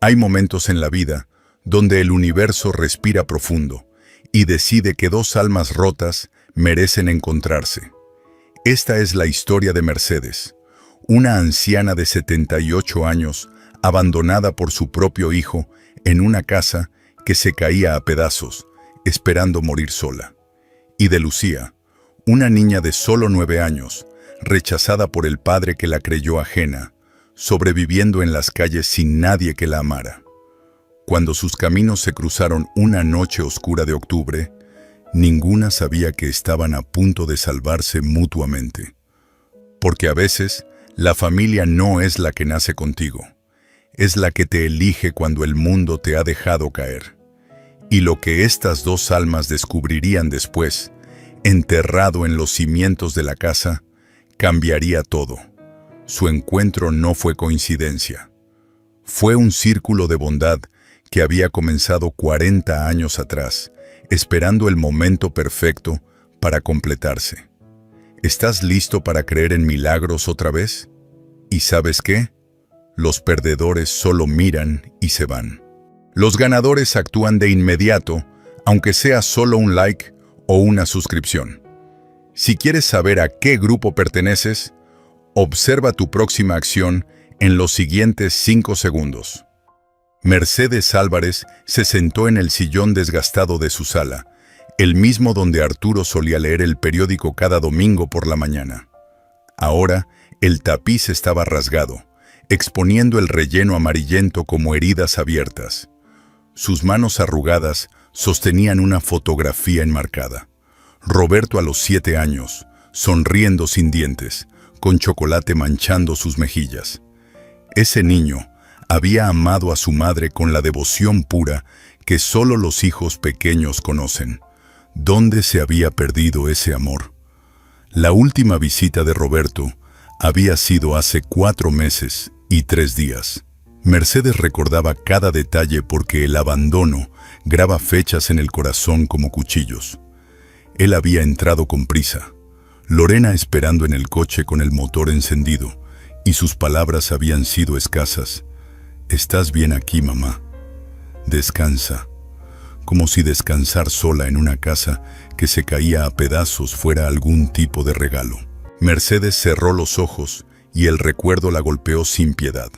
Hay momentos en la vida donde el universo respira profundo y decide que dos almas rotas merecen encontrarse. Esta es la historia de Mercedes, una anciana de 78 años abandonada por su propio hijo en una casa que se caía a pedazos, esperando morir sola. Y de Lucía, una niña de solo 9 años, rechazada por el padre que la creyó ajena, sobreviviendo en las calles sin nadie que la amara. Cuando sus caminos se cruzaron una noche oscura de octubre, ninguna sabía que estaban a punto de salvarse mutuamente. Porque a veces, la familia no es la que nace contigo, es la que te elige cuando el mundo te ha dejado caer. Y lo que estas dos almas descubrirían después, enterrado en los cimientos de la casa, cambiaría todo. Su encuentro no fue coincidencia. Fue un círculo de bondad que había comenzado 40 años atrás, esperando el momento perfecto para completarse. ¿Estás listo para creer en milagros otra vez? ¿Y sabes qué? Los perdedores solo miran y se van. Los ganadores actúan de inmediato, aunque sea solo un like o una suscripción. Si quieres saber a qué grupo perteneces, observa tu próxima acción en los siguientes 5 segundos. Mercedes Álvarez se sentó en el sillón desgastado de su sala, el mismo donde Arturo solía leer el periódico cada domingo por la mañana. Ahora, el tapiz estaba rasgado, exponiendo el relleno amarillento como heridas abiertas. Sus manos arrugadas sostenían una fotografía enmarcada. Roberto a los 7 años, sonriendo sin dientes, con chocolate manchando sus mejillas. Ese niño había amado a su madre con la devoción pura que solo los hijos pequeños conocen. ¿Dónde se había perdido ese amor? La última visita de Roberto había sido hace 4 meses y 3 días. Mercedes recordaba cada detalle porque el abandono graba fechas en el corazón como cuchillos. Él había entrado con prisa, Lorena esperando en el coche con el motor encendido, y sus palabras habían sido escasas. «¿Estás bien aquí, mamá? Descansa», como si descansar sola en una casa que se caía a pedazos fuera algún tipo de regalo. Mercedes cerró los ojos y el recuerdo la golpeó sin piedad.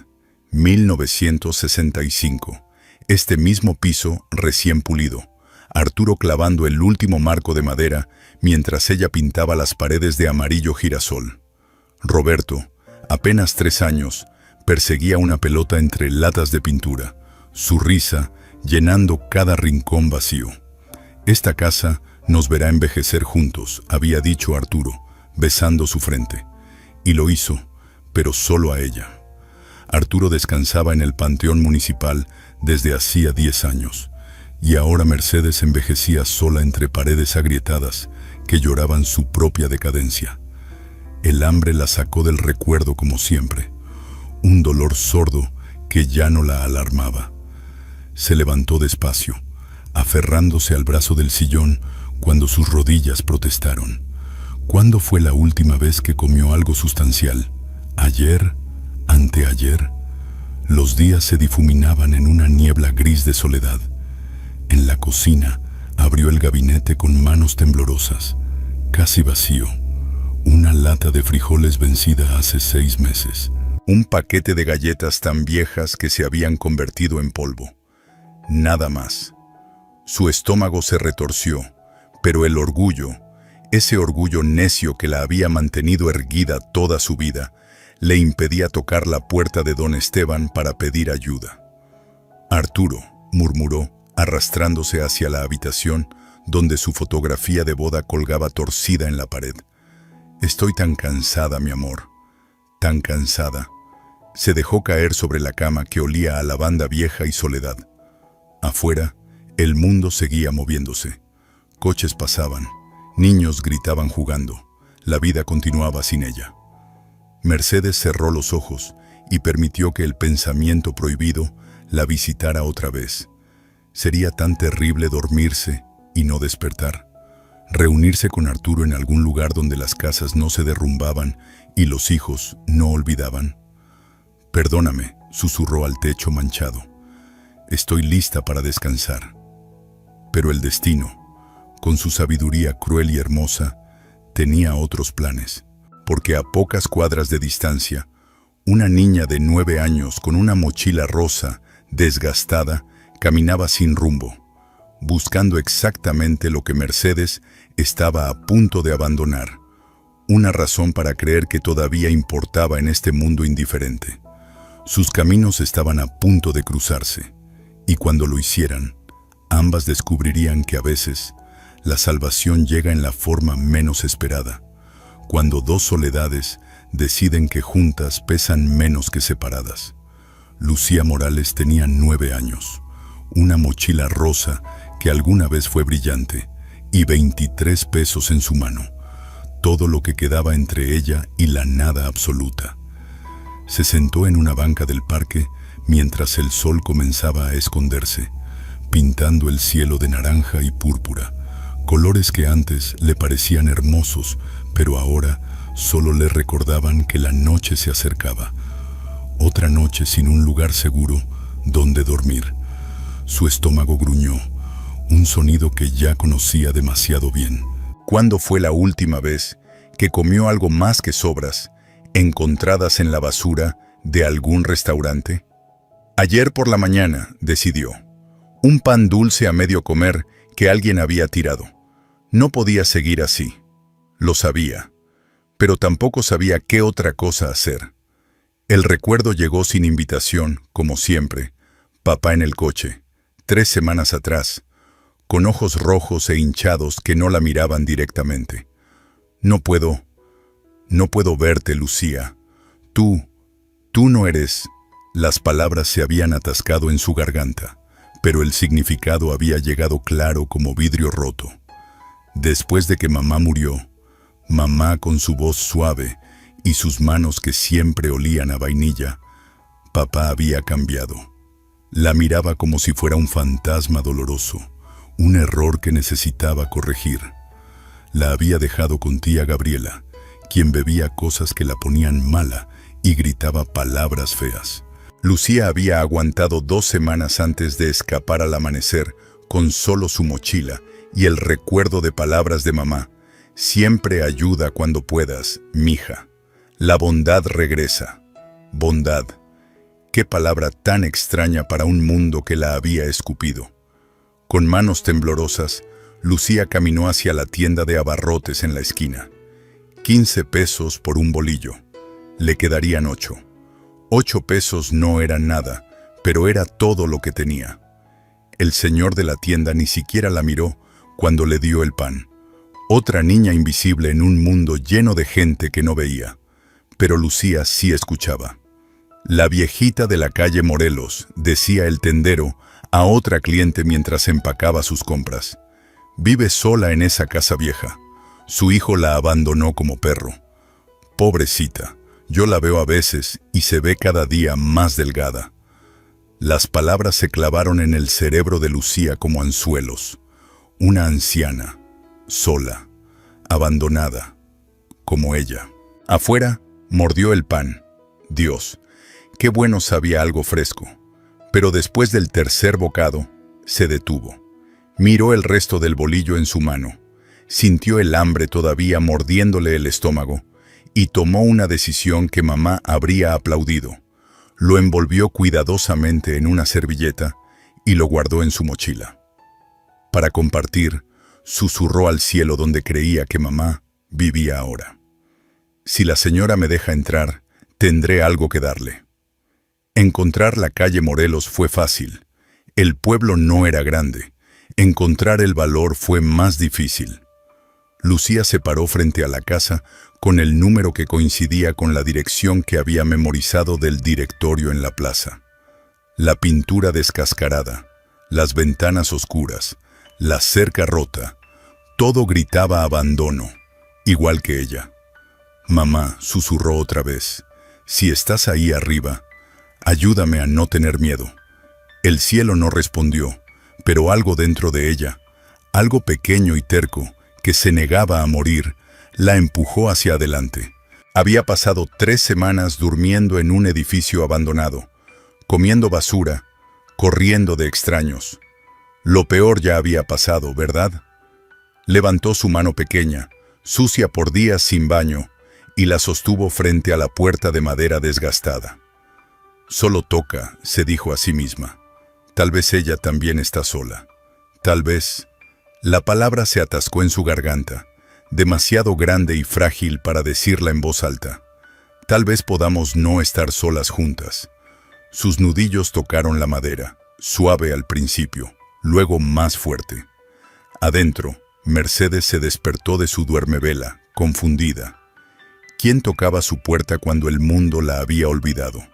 1965. Este mismo piso recién pulido. Arturo clavando el último marco de madera mientras ella pintaba las paredes de amarillo girasol. Roberto, apenas 3 años, perseguía una pelota entre latas de pintura, su risa llenando cada rincón vacío. «Esta casa nos verá envejecer juntos», había dicho Arturo, besando su frente. Y lo hizo, pero solo a ella. Arturo descansaba en el panteón municipal desde hacía 10 años. Y ahora Mercedes envejecía sola entre paredes agrietadas que lloraban su propia decadencia. El hambre la sacó del recuerdo como siempre, un dolor sordo que ya no la alarmaba. Se levantó despacio, aferrándose al brazo del sillón cuando sus rodillas protestaron. ¿Cuándo fue la última vez que comió algo sustancial? ¿Ayer? ¿Anteayer? Los días se difuminaban en una niebla gris de soledad. En la cocina, abrió el gabinete con manos temblorosas, casi vacío. Una lata de frijoles vencida hace 6 meses. Un paquete de galletas tan viejas que se habían convertido en polvo. Nada más. Su estómago se retorció, pero el orgullo, ese orgullo necio que la había mantenido erguida toda su vida, le impedía tocar la puerta de don Esteban para pedir ayuda. «Arturo», murmuró, arrastrándose hacia la habitación donde su fotografía de boda colgaba torcida en la pared. «Estoy tan cansada, mi amor, tan cansada». Se dejó caer sobre la cama que olía a lavanda vieja y soledad. Afuera, el mundo seguía moviéndose. Coches pasaban, niños gritaban jugando. La vida continuaba sin ella. Mercedes cerró los ojos y permitió que el pensamiento prohibido la visitara otra vez. Sería tan terrible dormirse y no despertar. Reunirse con Arturo en algún lugar donde las casas no se derrumbaban y los hijos no olvidaban. «Perdóname», susurró al techo manchado. Estoy lista para descansar. Pero el destino, con su sabiduría cruel y hermosa, tenía otros planes, porque a pocas cuadras de distancia, una niña de 9 años con una mochila rosa, desgastada, caminaba sin rumbo, buscando exactamente lo que Mercedes estaba a punto de abandonar, una razón para creer que todavía importaba en este mundo indiferente. Sus caminos estaban a punto de cruzarse, y cuando lo hicieran, ambas descubrirían que a veces la salvación llega en la forma menos esperada, cuando dos soledades deciden que juntas pesan menos que separadas. Lucía Morales tenía 9 años, una mochila rosa que alguna vez fue brillante y 23 pesos en su mano, todo lo que quedaba entre ella y la nada absoluta. Se sentó en una banca del parque mientras el sol comenzaba a esconderse, pintando el cielo de naranja y púrpura, colores que antes le parecían hermosos, pero ahora solo le recordaban que la noche se acercaba. Otra noche sin un lugar seguro donde dormir. Su estómago gruñó, un sonido que ya conocía demasiado bien. ¿Cuándo fue la última vez que comió algo más que sobras, encontradas en la basura de algún restaurante? Ayer por la mañana, decidió. Un pan dulce a medio comer que alguien había tirado. No podía seguir así. Lo sabía, pero tampoco sabía qué otra cosa hacer. El recuerdo llegó sin invitación, como siempre. Papá en el coche, 3 semanas atrás, con ojos rojos e hinchados que no la miraban directamente. No puedo verte, Lucía. Tú no eres... Las palabras se habían atascado en su garganta, pero el significado había llegado claro como vidrio roto. Después de que mamá murió, mamá con su voz suave y sus manos que siempre olían a vainilla, papá había cambiado. La miraba como si fuera un fantasma doloroso, un error que necesitaba corregir. La había dejado con tía Gabriela, quien bebía cosas que la ponían mala y gritaba palabras feas. Lucía había aguantado 2 semanas antes de escapar al amanecer con solo su mochila y el recuerdo de palabras de mamá. Siempre ayuda cuando puedas, mija. La bondad regresa. Bondad. Qué palabra tan extraña para un mundo que la había escupido. Con manos temblorosas, Lucía caminó hacia la tienda de abarrotes en la esquina. 15 pesos por un bolillo. Le quedarían 8. 8 pesos no eran nada, pero era todo lo que tenía. El señor de la tienda ni siquiera la miró cuando le dio el pan. Otra niña invisible en un mundo lleno de gente que no veía. Pero Lucía sí escuchaba. La viejita de la calle Morelos, decía el tendero a otra cliente mientras empacaba sus compras. Vive sola en esa casa vieja. Su hijo la abandonó como perro. Pobrecita, yo la veo a veces y se ve cada día más delgada. Las palabras se clavaron en el cerebro de Lucía como anzuelos. Una anciana, sola, abandonada, como ella. Afuera, mordió el pan. Dios, qué bueno sabía algo fresco. Pero después del tercer bocado, se detuvo. Miró el resto del bolillo en su mano. Sintió el hambre todavía mordiéndole el estómago y tomó una decisión que mamá habría aplaudido. Lo envolvió cuidadosamente en una servilleta y lo guardó en su mochila. Para compartir, susurró al cielo donde creía que mamá vivía ahora. Si la señora me deja entrar, tendré algo que darle. Encontrar la calle Morelos fue fácil. El pueblo no era grande. Encontrar el valor fue más difícil. Lucía se paró frente a la casa con el número que coincidía con la dirección que había memorizado del directorio en la plaza. La pintura descascarada, las ventanas oscuras, la cerca rota, todo gritaba abandono, igual que ella. Mamá, susurró otra vez, si estás ahí arriba, ayúdame a no tener miedo. El cielo no respondió, pero algo dentro de ella, algo pequeño y terco, que se negaba a morir, la empujó hacia adelante. Había pasado 3 semanas durmiendo en un edificio abandonado, comiendo basura, corriendo de extraños. Lo peor ya había pasado, ¿verdad? Levantó su mano pequeña, sucia por días sin baño, y la sostuvo frente a la puerta de madera desgastada. Solo toca, se dijo a sí misma. Tal vez ella también está sola. Tal vez... La palabra se atascó en su garganta, demasiado grande y frágil para decirla en voz alta. Tal vez podamos no estar solas juntas. Sus nudillos tocaron la madera, suave al principio, luego más fuerte. Adentro, Mercedes se despertó de su duermevela, confundida. ¿Quién tocaba su puerta cuando el mundo la había olvidado?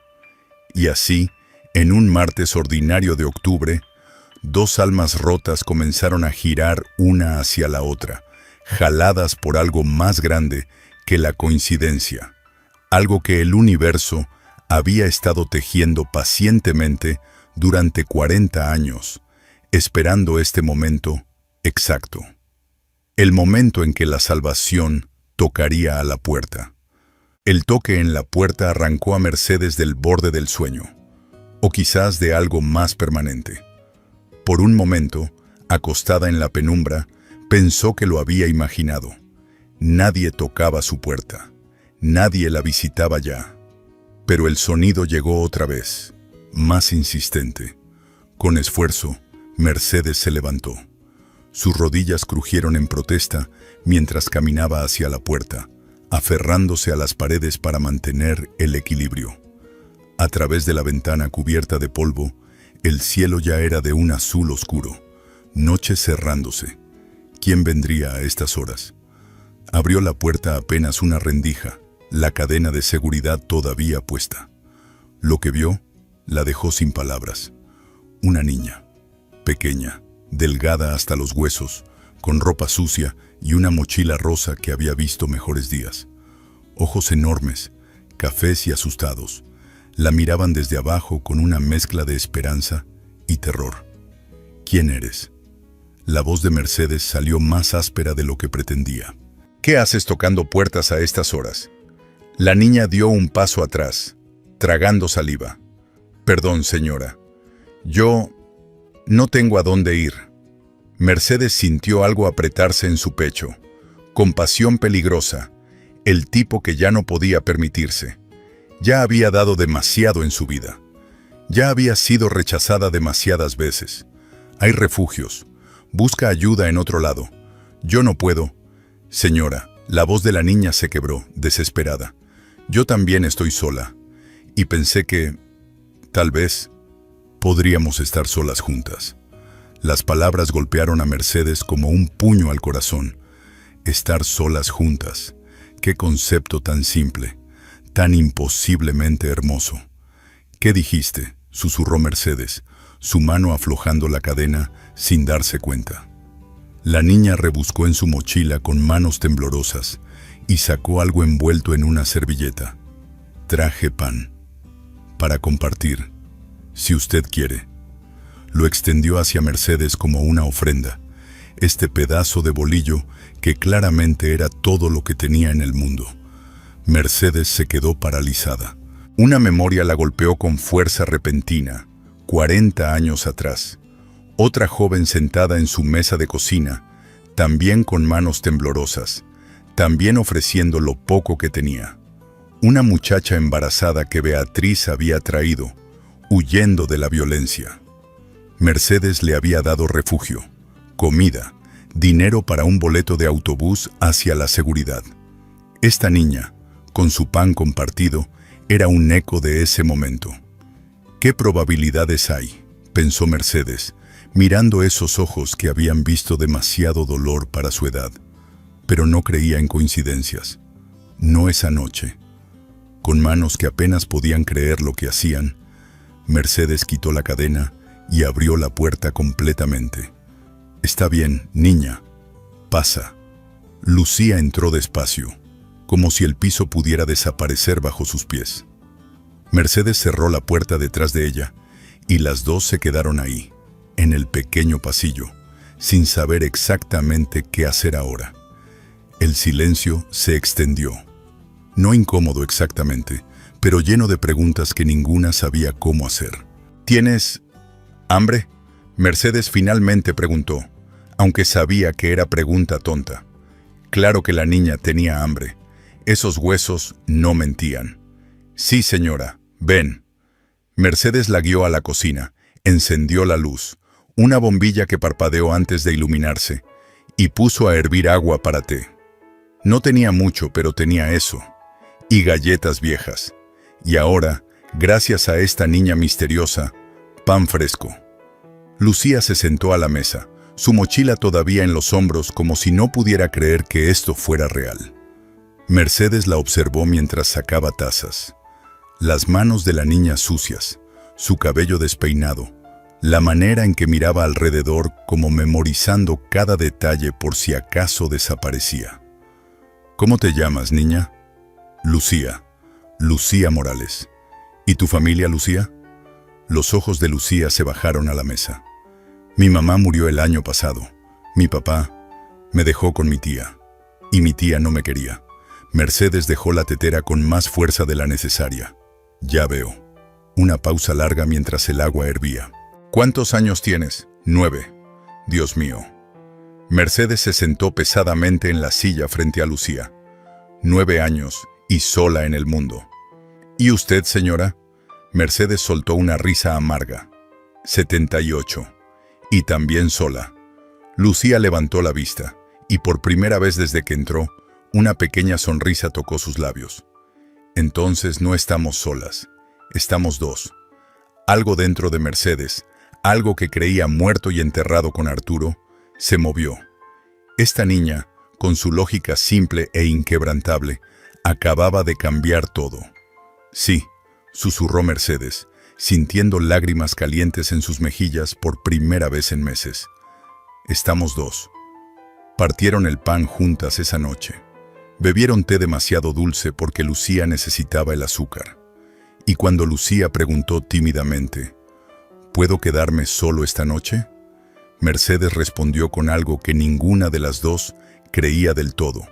Y así, en un martes ordinario de octubre, dos almas rotas comenzaron a girar una hacia la otra, jaladas por algo más grande que la coincidencia, algo que el universo había estado tejiendo pacientemente durante 40 años, esperando este momento exacto. El momento en que la salvación tocaría a la puerta. El toque en la puerta arrancó a Mercedes del borde del sueño, o quizás de algo más permanente. Por un momento, acostada en la penumbra, pensó que lo había imaginado. Nadie tocaba su puerta. Nadie la visitaba ya. Pero el sonido llegó otra vez, más insistente. Con esfuerzo, Mercedes se levantó. Sus rodillas crujieron en protesta mientras caminaba hacia la puerta, aferrándose a las paredes para mantener el equilibrio. A través de la ventana cubierta de polvo, el cielo ya era de un azul oscuro, noche cerrándose. ¿Quién vendría a estas horas? Abrió la puerta apenas una rendija, la cadena de seguridad todavía puesta. Lo que vio, la dejó sin palabras. Una niña, pequeña, delgada hasta los huesos, con ropa sucia y una mochila rosa que había visto mejores días. Ojos enormes, cafés y asustados, la miraban desde abajo con una mezcla de esperanza y terror. ¿Quién eres? La voz de Mercedes salió más áspera de lo que pretendía. ¿Qué haces tocando puertas a estas horas? La niña dio un paso atrás, tragando saliva. Perdón, señora. Yo no tengo a dónde ir. Mercedes sintió algo apretarse en su pecho. Compasión peligrosa, el tipo que ya no podía permitirse. Ya había dado demasiado en su vida. Ya había sido rechazada demasiadas veces. Hay refugios. Busca ayuda en otro lado. Yo no puedo. Señora, la voz de la niña se quebró, desesperada. Yo también estoy sola. Y pensé que, tal vez, podríamos estar solas juntas. Las palabras golpearon a Mercedes como un puño al corazón. Estar solas juntas. Qué concepto tan simple. Tan imposiblemente hermoso. ¿Qué dijiste?, susurró Mercedes, su mano aflojando la cadena sin darse cuenta. La niña rebuscó en su mochila con manos temblorosas y sacó algo envuelto en una servilleta. Traje pan. Para compartir, si usted quiere. Lo extendió hacia Mercedes como una ofrenda, este pedazo de bolillo que claramente era todo lo que tenía en el mundo. Mercedes se quedó paralizada. Una memoria la golpeó con fuerza repentina, 40 años atrás. Otra joven sentada en su mesa de cocina, también con manos temblorosas, también ofreciendo lo poco que tenía. Una muchacha embarazada que Beatriz había traído, huyendo de la violencia. Mercedes le había dado refugio, comida, dinero para un boleto de autobús hacia la seguridad. Esta niña, con su pan compartido, era un eco de ese momento. ¿Qué probabilidades hay?, pensó Mercedes, mirando esos ojos que habían visto demasiado dolor para su edad. Pero no creía en coincidencias. No esa noche. Con manos que apenas podían creer lo que hacían, Mercedes quitó la cadena y abrió la puerta completamente. «Está bien, niña. Pasa». Lucía entró despacio, como si el piso pudiera desaparecer bajo sus pies. Mercedes cerró la puerta detrás de ella y las dos se quedaron ahí, en el pequeño pasillo, sin saber exactamente qué hacer ahora. El silencio se extendió. No incómodo exactamente, pero lleno de preguntas que ninguna sabía cómo hacer. «¿Tienes ¿Hambre? Mercedes finalmente preguntó, aunque sabía que era pregunta tonta. Claro que la niña tenía hambre. Esos huesos no mentían. Sí, señora, ven. Mercedes la guió a la cocina, encendió la luz, una bombilla que parpadeó antes de iluminarse, y puso a hervir agua para té. No tenía mucho, pero tenía eso, y galletas viejas. Y ahora, gracias a esta niña misteriosa, pan fresco. Lucía se sentó a la mesa, su mochila todavía en los hombros como si no pudiera creer que esto fuera real. Mercedes la observó mientras sacaba tazas. Las manos de la niña sucias, su cabello despeinado, la manera en que miraba alrededor como memorizando cada detalle por si acaso desaparecía. ¿Cómo te llamas, niña? Lucía. Lucía Morales. ¿Y tu familia, Lucía? Los ojos de Lucía se bajaron a la mesa. Mi mamá murió el año pasado. Mi papá me dejó con mi tía. Y mi tía no me quería. Mercedes dejó la tetera con más fuerza de la necesaria. Ya veo. Una pausa larga mientras el agua hervía. ¿Cuántos años tienes? 9. Dios mío. Mercedes se sentó pesadamente en la silla frente a Lucía. 9 años y sola en el mundo. ¿Y usted, señora? Mercedes soltó una risa amarga. 78. Y también sola. Lucía levantó la vista, y por primera vez desde que entró, una pequeña sonrisa tocó sus labios. Entonces no estamos solas, estamos dos. Algo dentro de Mercedes, algo que creía muerto y enterrado con Arturo, se movió. Esta niña, con su lógica simple e inquebrantable, acababa de cambiar todo. Sí, susurró Mercedes, sintiendo lágrimas calientes en sus mejillas por primera vez en meses. Estamos dos. Partieron el pan juntas esa noche. Bebieron té demasiado dulce porque Lucía necesitaba el azúcar. Y cuando Lucía preguntó tímidamente, ¿puedo quedarme solo esta noche? Mercedes respondió con algo que ninguna de las dos creía del todo,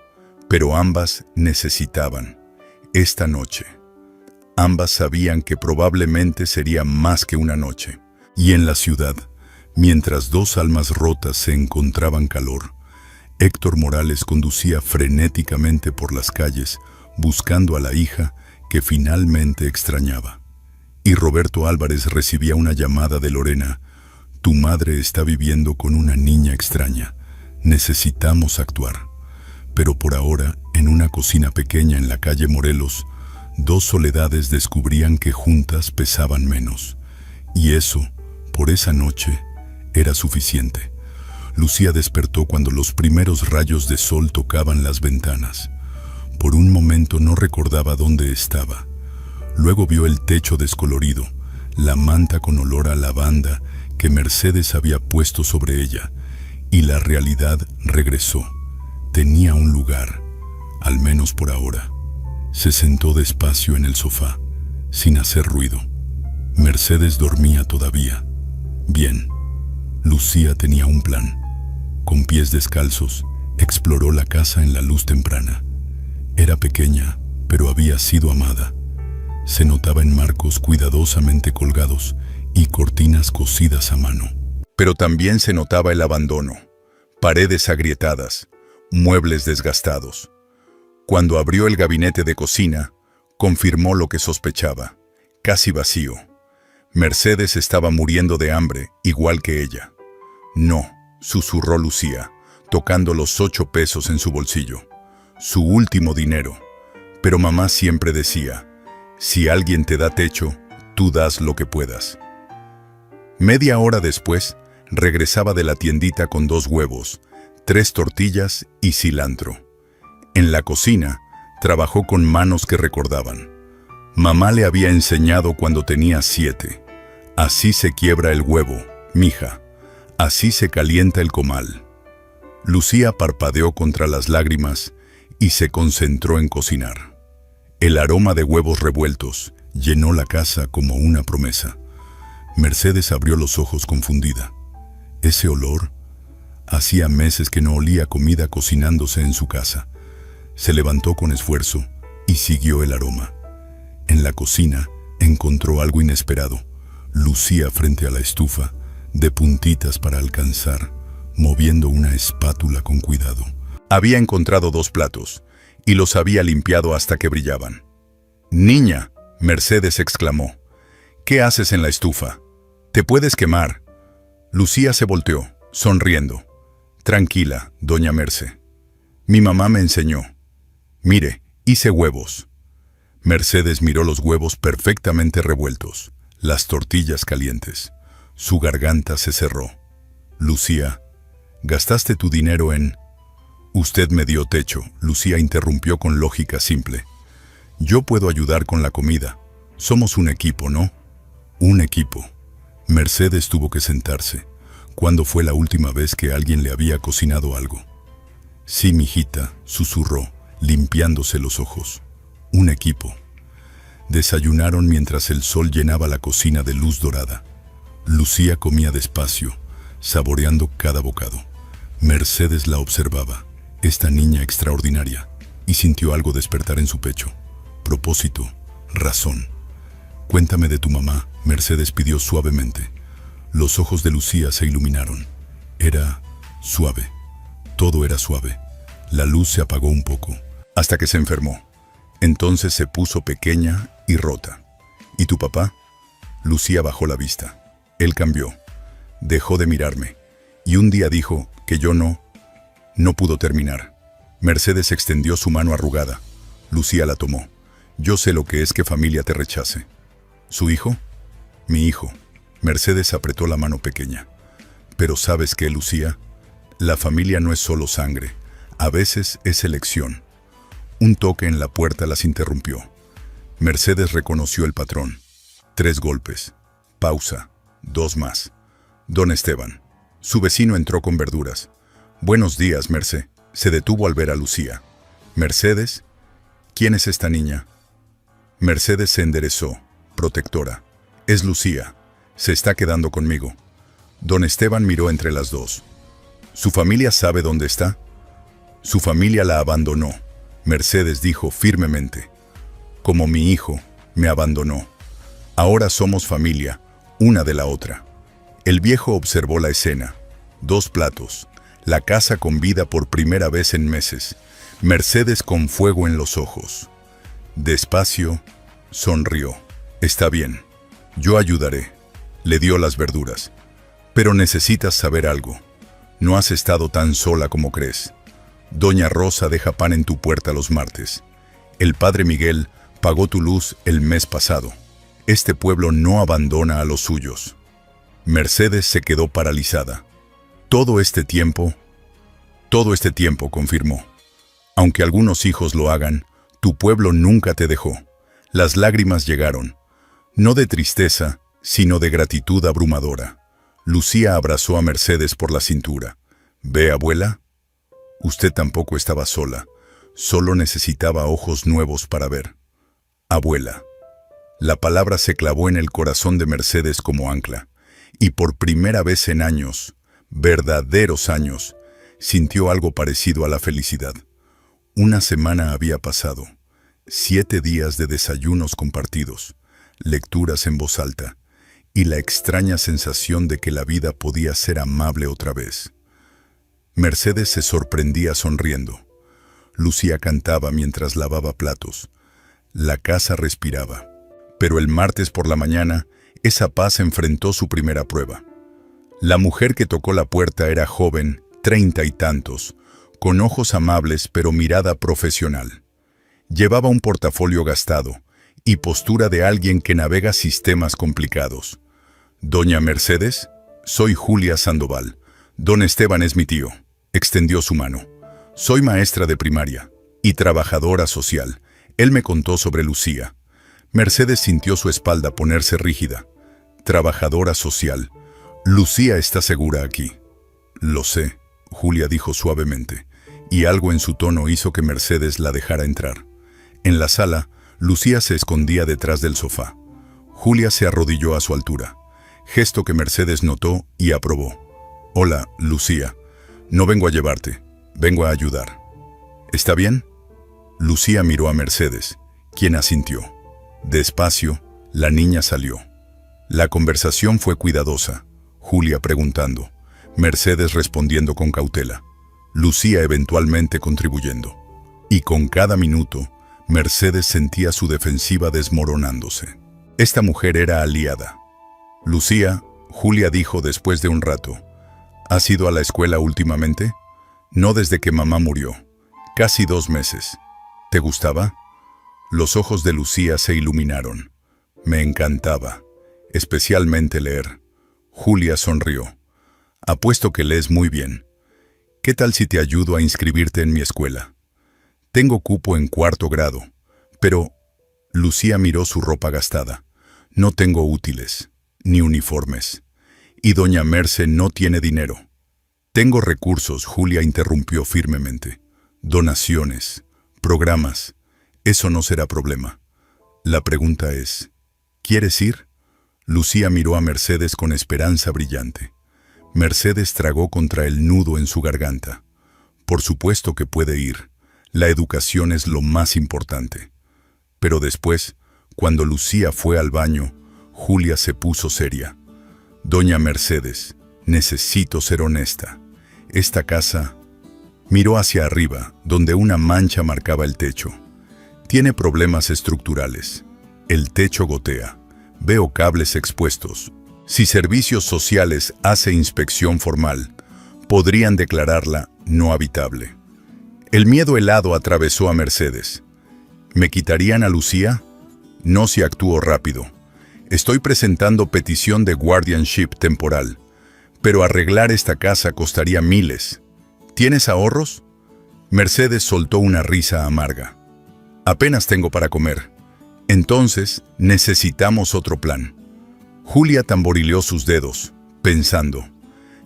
pero ambas necesitaban. Esta noche. Ambas sabían que probablemente sería más que una noche. Y en la ciudad, mientras dos almas rotas se encontraban calor, Héctor Morales conducía frenéticamente por las calles, buscando a la hija que finalmente extrañaba. Y Roberto Álvarez recibía una llamada de Lorena. Tu madre está viviendo con una niña extraña. Necesitamos actuar. Pero por ahora, en una cocina pequeña en la calle Morelos, dos soledades descubrían que juntas pesaban menos. Y eso, por esa noche, era suficiente. Lucía despertó cuando los primeros rayos de sol tocaban las ventanas. Por un momento no recordaba dónde estaba. Luego vio el techo descolorido, la manta con olor a lavanda que Mercedes había puesto sobre ella, y la realidad regresó. Tenía un lugar, al menos por ahora. Se sentó despacio en el sofá, sin hacer ruido. Mercedes dormía todavía. Bien, Lucía tenía un plan. Con pies descalzos, exploró la casa en la luz temprana. Era pequeña, pero había sido amada. Se notaba en marcos cuidadosamente colgados y cortinas cosidas a mano. Pero también se notaba el abandono, paredes agrietadas, muebles desgastados. Cuando abrió el gabinete de cocina, confirmó lo que sospechaba, casi vacío. Mercedes estaba muriendo de hambre, igual que ella. No, susurró Lucía, tocando los 8 pesos en su bolsillo. Su último dinero. Pero mamá siempre decía, si alguien te da techo, tú das lo que puedas. Media hora después, regresaba de la tiendita con 2 huevos, 3 tortillas y cilantro. En la cocina, trabajó con manos que recordaban. Mamá le había enseñado cuando tenía 7. Así se quiebra el huevo, mija. Así se calienta el comal. Lucía parpadeó contra las lágrimas y se concentró en cocinar. El aroma de huevos revueltos llenó la casa como una promesa. Mercedes abrió los ojos confundida. Ese olor, hacía meses que no olía comida cocinándose en su casa. Se levantó con esfuerzo y siguió el aroma. En la cocina encontró algo inesperado. Lucía frente a la estufa, de puntitas para alcanzar, moviendo una espátula con cuidado. Había encontrado 2 platos y los había limpiado hasta que brillaban. «Niña», Mercedes exclamó, «¿qué haces en la estufa? Te puedes quemar». Lucía se volteó, sonriendo. «Tranquila, doña Merce. Mi mamá me enseñó. Mire, hice huevos». Mercedes miró los huevos perfectamente revueltos, las tortillas calientes. Su garganta se cerró. «Lucía, gastaste tu dinero en...». «Usted me dio techo», Lucía interrumpió con lógica simple. «Yo puedo ayudar con la comida. Somos un equipo, ¿no?». «Un equipo». Mercedes tuvo que sentarse. ¿Cuándo fue la última vez que alguien le había cocinado algo? «Sí, mijita», susurró, limpiándose los ojos. «Un equipo». Desayunaron mientras el sol llenaba la cocina de luz dorada. Lucía comía despacio, saboreando cada bocado. Mercedes la observaba, esta niña extraordinaria, y sintió algo despertar en su pecho. Propósito, razón. «Cuéntame de tu mamá», Mercedes pidió suavemente. Los ojos de Lucía se iluminaron. Era suave. Todo era suave. La luz se apagó un poco, hasta que se enfermó. Entonces se puso pequeña y rota. «¿Y tu papá?». Lucía bajó la vista. Él cambió. Dejó de mirarme. Y un día dijo que yo no pudo terminar. Mercedes extendió su mano arrugada. Lucía la tomó. «Yo sé lo que es que familia te rechace». «¿Su hijo?». «Mi hijo». Mercedes apretó la mano pequeña. «Pero ¿sabes qué, Lucía? La familia no es solo sangre. A veces es elección». Un toque en la puerta las interrumpió. Mercedes reconoció el patrón. 3 golpes. Pausa. 2 más. «Don Esteban». Su vecino entró con verduras. «Buenos días, Merce». Se detuvo al ver a Lucía. «¿Mercedes? ¿Quién es esta niña?». Mercedes se enderezó, protectora. «Es Lucía. Se está quedando conmigo». Don Esteban miró entre las dos. «¿Su familia sabe dónde está?». «Su familia la abandonó», Mercedes dijo firmemente. «Como mi hijo me abandonó. Ahora somos familia, una de la otra». El viejo observó la escena. 2 platos, la casa con vida por primera vez en meses, Mercedes con fuego en los ojos. Despacio, sonrió. «Está bien, yo ayudaré». Le dio las verduras. «Pero necesitas saber algo. No has estado tan sola como crees. Doña Rosa deja pan en tu puerta los martes. El padre Miguel pagó tu luz el mes pasado. Este pueblo no abandona a los suyos». Mercedes se quedó paralizada. Todo este tiempo, confirmó. «Aunque algunos hijos lo hagan, tu pueblo nunca te dejó». Las lágrimas llegaron, no de tristeza, sino de gratitud abrumadora. Lucía abrazó a Mercedes por la cintura. «¿Ve, abuela? Usted tampoco estaba sola, solo necesitaba ojos nuevos para ver». «Abuela». La palabra se clavó en el corazón de Mercedes como ancla, y por primera vez en años, verdaderos años, sintió algo parecido a la felicidad. Una semana había pasado, 7 días de desayunos compartidos, lecturas en voz alta, y la extraña sensación de que la vida podía ser amable otra vez. Mercedes se sorprendía sonriendo. Lucía cantaba mientras lavaba platos. La casa respiraba. Pero el martes por la mañana, esa paz enfrentó su primera prueba. La mujer que tocó la puerta era joven, 30 y tantos, con ojos amables pero mirada profesional. Llevaba un portafolio gastado y postura de alguien que navega sistemas complicados. «Doña Mercedes, soy Julia Sandoval. Don Esteban es mi tío». Extendió su mano. «Soy maestra de primaria y trabajadora social». Él me contó sobre Lucía. Mercedes sintió su espalda ponerse rígida. «Trabajadora social. Lucía está segura aquí». «Lo sé», Julia dijo suavemente, y algo en su tono hizo que Mercedes la dejara entrar. En la sala, Lucía se escondía detrás del sofá. Julia se arrodilló a su altura, gesto que Mercedes notó y aprobó. «Hola, Lucía. No vengo a llevarte, vengo a ayudar. ¿Está bien?». Lucía miró a Mercedes, quien asintió. Despacio, la niña salió. La conversación fue cuidadosa. Julia preguntando, Mercedes respondiendo con cautela, Lucía eventualmente contribuyendo. Y con cada minuto, Mercedes sentía su defensiva desmoronándose. Esta mujer era aliada. Lucía, Julia dijo después de un rato, ¿has ido a la escuela últimamente? No desde que mamá murió. Casi 2 meses. ¿Te gustaba? Los ojos de Lucía se iluminaron. Me encantaba, especialmente leer. Julia sonrió. Apuesto que lees muy bien. ¿Qué tal si te ayudo a inscribirte en mi escuela? Tengo cupo en 4º grado, pero... Lucía miró su ropa gastada. No tengo útiles, ni uniformes. Y doña Merce no tiene dinero. Tengo recursos, Julia interrumpió firmemente. Donaciones, programas. Eso no será problema. La pregunta es, ¿quieres ir? Lucía miró a Mercedes con esperanza brillante. Mercedes tragó contra el nudo en su garganta. Por supuesto que puede ir. La educación es lo más importante. Pero después, cuando Lucía fue al baño, Julia se puso seria. Doña Mercedes, necesito ser honesta. Esta casa... Miró hacia arriba, donde una mancha marcaba el techo. Tiene problemas estructurales. El techo gotea. Veo cables expuestos. Si Servicios Sociales hace inspección formal, podrían declararla no habitable. El miedo helado atravesó a Mercedes. ¿Me quitarían a Lucía? No si actúo rápido. Estoy presentando petición de guardianship temporal, pero arreglar esta casa costaría miles. ¿Tienes ahorros? Mercedes soltó una risa amarga. Apenas tengo para comer. Entonces, necesitamos otro plan. Julia tamborileó sus dedos, pensando,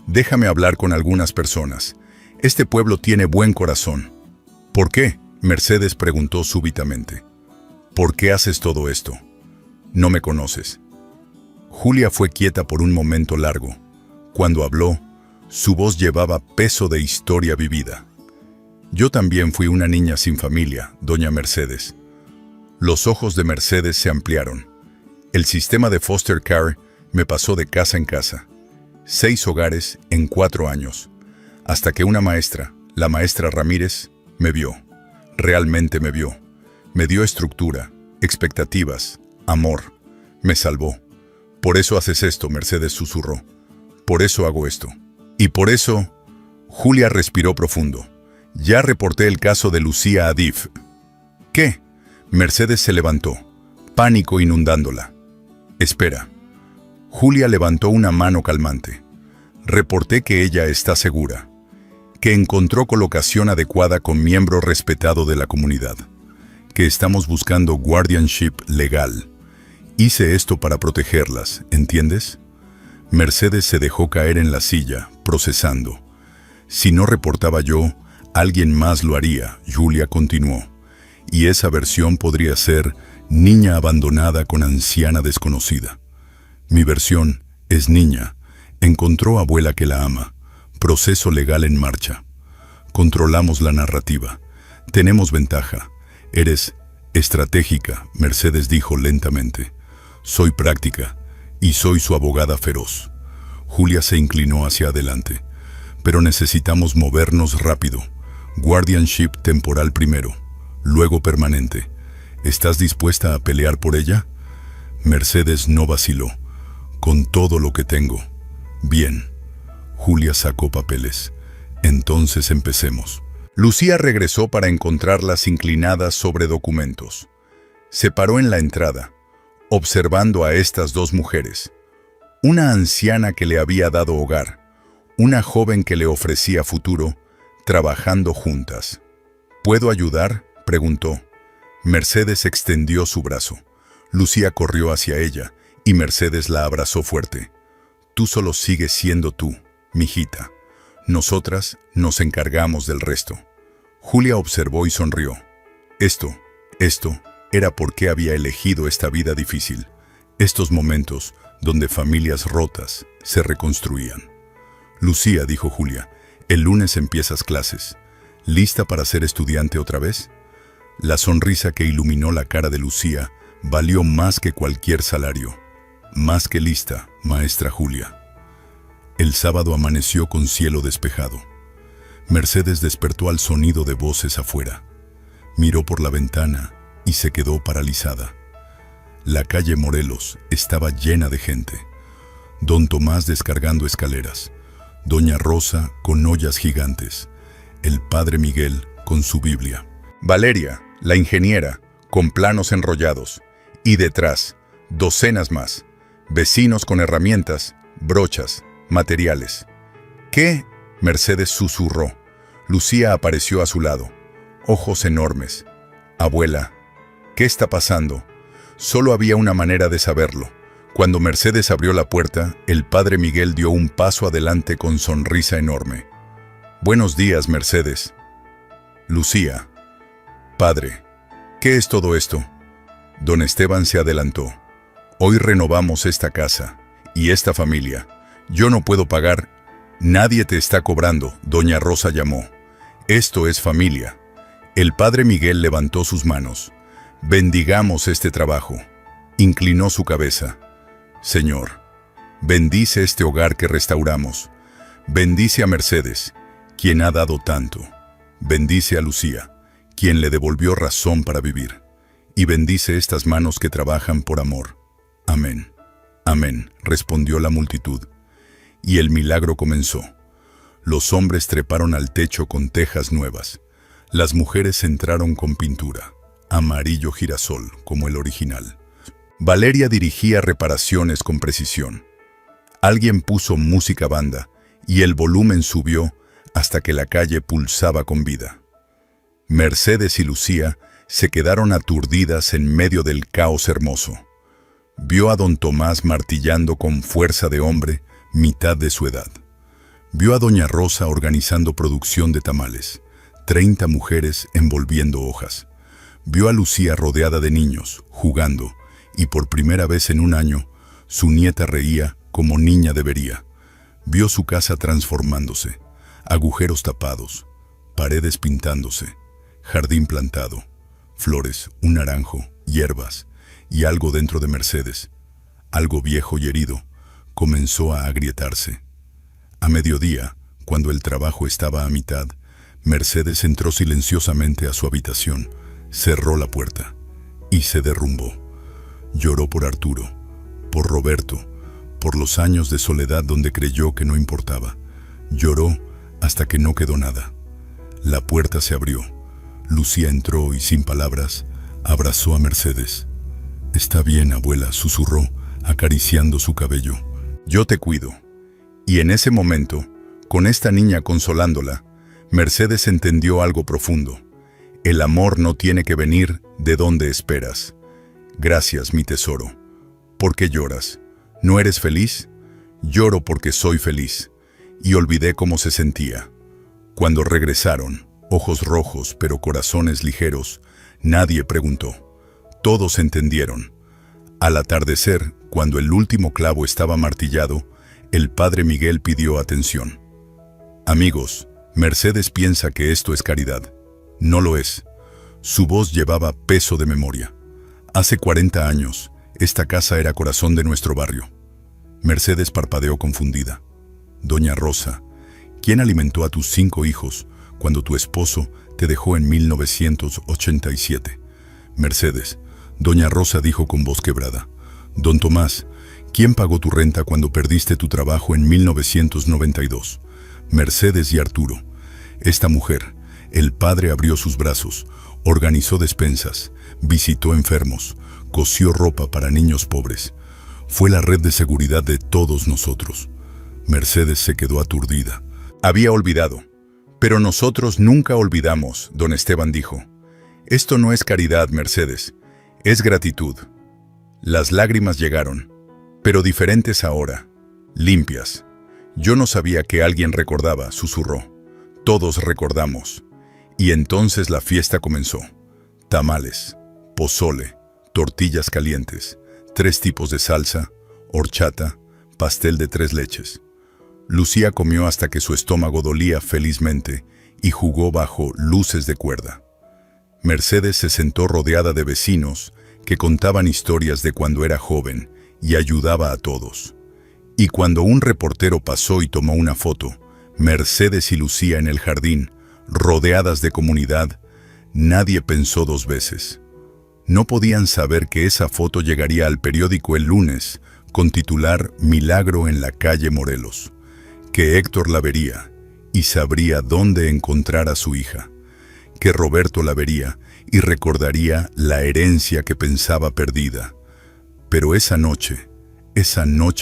déjame hablar con algunas personas. Este pueblo tiene buen corazón. ¿Por qué? Mercedes preguntó súbitamente. ¿Por qué haces todo esto? No me conoces. Julia fue quieta por un momento largo. Cuando habló, su voz llevaba peso de historia vivida. Yo también fui una niña sin familia, doña Mercedes. Los ojos de Mercedes se ampliaron. El sistema de foster care me pasó de casa en casa. 6 hogares en 4 años. Hasta que una maestra, la maestra Ramírez, me vio. Realmente me vio. Me dio estructura, expectativas, amor. Me salvó. Por eso haces esto, Mercedes susurró. Por eso hago esto. Y por eso... Julia respiró profundo. Ya reporté el caso de Lucía a DIF. ¿Qué? Mercedes se levantó, pánico inundándola. Espera. Julia levantó una mano calmante. Reporté que ella está segura, que encontró colocación adecuada con miembro respetado de la comunidad, que estamos buscando guardianship legal. Hice esto para protegerlas, ¿entiendes? Mercedes se dejó caer en la silla, procesando. Si no reportaba yo, alguien más lo haría, Julia continuó. Y esa versión podría ser niña abandonada con anciana desconocida. Mi versión es niña, encontró abuela que la ama, proceso legal en marcha. Controlamos la narrativa. Tenemos ventaja. Eres estratégica, Mercedes dijo lentamente. Soy práctica y soy su abogada feroz. Julia se inclinó hacia adelante. Pero necesitamos movernos rápido. Guardianship temporal primero, luego permanente. ¿Estás dispuesta a pelear por ella? Mercedes no vaciló. Con todo lo que tengo. Bien. Julia sacó papeles. Entonces empecemos. Lucía regresó para encontrarlas inclinadas sobre documentos. Se paró en la entrada, observando a estas 2 mujeres. Una anciana que le había dado hogar, una joven que le ofrecía futuro, trabajando juntas. ¿Puedo ayudar?, preguntó. Mercedes extendió su brazo. Lucía corrió hacia ella y Mercedes la abrazó fuerte. Tú solo sigues siendo tú, mijita. Nosotras nos encargamos del resto. Julia observó y sonrió. Esto era por qué había elegido esta vida difícil. Estos momentos donde familias rotas se reconstruían. Lucía, dijo Julia, el lunes empiezas clases. ¿Lista para ser estudiante otra vez? La sonrisa que iluminó la cara de Lucía valió más que cualquier salario. Más que lista, maestra Julia. El sábado amaneció con cielo despejado. Mercedes despertó al sonido de voces afuera. Miró por la ventana y se quedó paralizada. La calle Morelos estaba llena de gente. Don Tomás descargando escaleras, Doña Rosa con ollas gigantes, el padre Miguel con su Biblia. Valeria, la ingeniera, con planos enrollados, y detrás, docenas más, vecinos con herramientas, brochas, materiales. ¿Qué? Mercedes susurró. Lucía apareció a su lado, ojos enormes. Abuela, ¿qué está pasando? Solo había una manera de saberlo. Cuando Mercedes abrió la puerta, el padre Miguel dio un paso adelante con sonrisa enorme. Buenos días, Mercedes. Lucía. Padre, ¿qué es todo esto? Don Esteban se adelantó. Hoy renovamos esta casa y esta familia. Yo no puedo pagar. Nadie te está cobrando, Doña Rosa llamó. Esto es familia. El padre Miguel levantó sus manos. Bendigamos este trabajo. Inclinó su cabeza. Señor, bendice este hogar que restauramos. Bendice a Mercedes, quien ha dado tanto. Bendice a Lucía, quien le devolvió razón para vivir. Y bendice estas manos que trabajan por amor. Amén. Amén, respondió la multitud. Y el milagro comenzó. Los hombres treparon al techo con tejas nuevas. Las mujeres entraron con pintura, amarillo girasol como el original. Valeria dirigía reparaciones con precisión. Alguien puso música banda y el volumen subió hasta que la calle pulsaba con vida. Mercedes y Lucía se quedaron aturdidas en medio del caos hermoso. Vio a don Tomás martillando con fuerza de hombre, mitad de su edad. Vio a doña Rosa organizando producción de tamales, 30 mujeres envolviendo hojas. Vio a Lucía rodeada de niños, jugando, y por primera vez en un año, su nieta reía como niña debería. Vio su casa transformándose, agujeros tapados, paredes pintándose, jardín plantado, flores, un naranjo, hierbas, y algo dentro de Mercedes, algo viejo y herido, comenzó a agrietarse. A mediodía, cuando el trabajo estaba a mitad, Mercedes entró silenciosamente a su habitación, cerró la puerta y se derrumbó. Lloró por Arturo, por Roberto, por los años de soledad donde creyó que no importaba. Lloró hasta que no quedó nada. La puerta se abrió. Lucía entró y sin palabras abrazó a Mercedes. «Está bien, abuela», susurró, acariciando su cabello. «Yo te cuido». Y en ese momento, con esta niña consolándola, Mercedes entendió algo profundo. El amor no tiene que venir de donde esperas. «Gracias, mi tesoro». «¿Por qué lloras? ¿No eres feliz?» «Lloro porque soy feliz». Y olvidé cómo se sentía. Cuando regresaron, ojos rojos pero corazones ligeros, nadie preguntó. Todos entendieron. Al atardecer, cuando el último clavo estaba martillado, el padre Miguel pidió atención. «Amigos, Mercedes piensa que esto es caridad. No lo es». Su voz llevaba peso de memoria. «Hace 40 años, esta casa era corazón de nuestro barrio». Mercedes parpadeó confundida. «Doña Rosa, ¿quién alimentó a tus 5 hijos cuando tu esposo te dejó en 1987? Mercedes, doña Rosa dijo con voz quebrada. «Don Tomás, ¿quién pagó tu renta cuando perdiste tu trabajo en 1992? Mercedes y Arturo. Esta mujer». El padre abrió sus brazos, organizó despensas, visitó enfermos, cosió ropa para niños pobres. Fue la red de seguridad de todos nosotros. Mercedes se quedó aturdida. Había olvidado. «Pero nosotros nunca olvidamos», don Esteban dijo. «Esto no es caridad, Mercedes, es gratitud». Las lágrimas llegaron, pero diferentes ahora, limpias. «Yo no sabía que alguien recordaba», susurró. «Todos recordamos». Y entonces la fiesta comenzó. Tamales, pozole, tortillas calientes, 3 tipos de salsa, horchata, pastel de 3 leches. Lucía comió hasta que su estómago dolía felizmente y jugó bajo luces de cuerda. Mercedes se sentó rodeada de vecinos que contaban historias de cuando era joven y ayudaba a todos. Y cuando un reportero pasó y tomó una foto, Mercedes y Lucía en el jardín, rodeadas de comunidad, nadie pensó dos veces. No podían saber que esa foto llegaría al periódico el lunes, con titular Milagro en la calle Morelos, que Héctor la vería y sabría dónde encontrar a su hija, que Roberto la vería y recordaría la herencia que pensaba perdida. Pero esa noche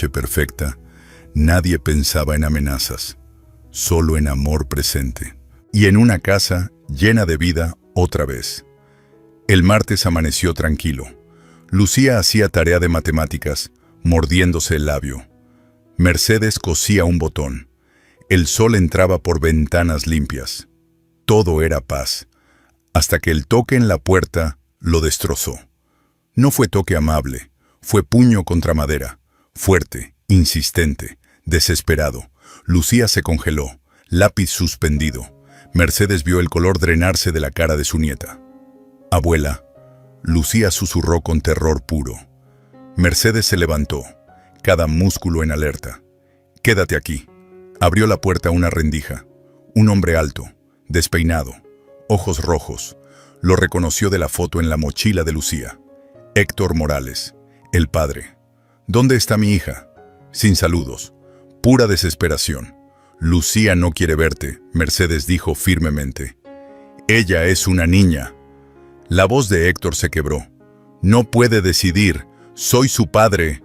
perfecta, nadie pensaba en amenazas, solo en amor presente. Y en una casa llena de vida otra vez. El martes amaneció tranquilo. Lucía hacía tarea de matemáticas, mordiéndose el labio. Mercedes cosía un botón. El sol entraba por ventanas limpias. Todo era paz, hasta que el toque en la puerta lo destrozó. No fue toque amable, fue puño contra madera, fuerte, insistente, desesperado. Lucía se congeló, lápiz suspendido. Mercedes vio el color drenarse de la cara de su nieta. «Abuela», Lucía susurró con terror puro. Mercedes se levantó, cada músculo en alerta. «Quédate aquí». Abrió la puerta una rendija. Un hombre alto, despeinado, ojos rojos. Lo reconoció de la foto en la mochila de Lucía. Héctor Morales, el padre. «¿Dónde está mi hija?» Sin saludos. Pura desesperación. «Lucía no quiere verte», Mercedes dijo firmemente. «Ella es una niña». La voz de Héctor se quebró. «No puede decidir. Soy su padre».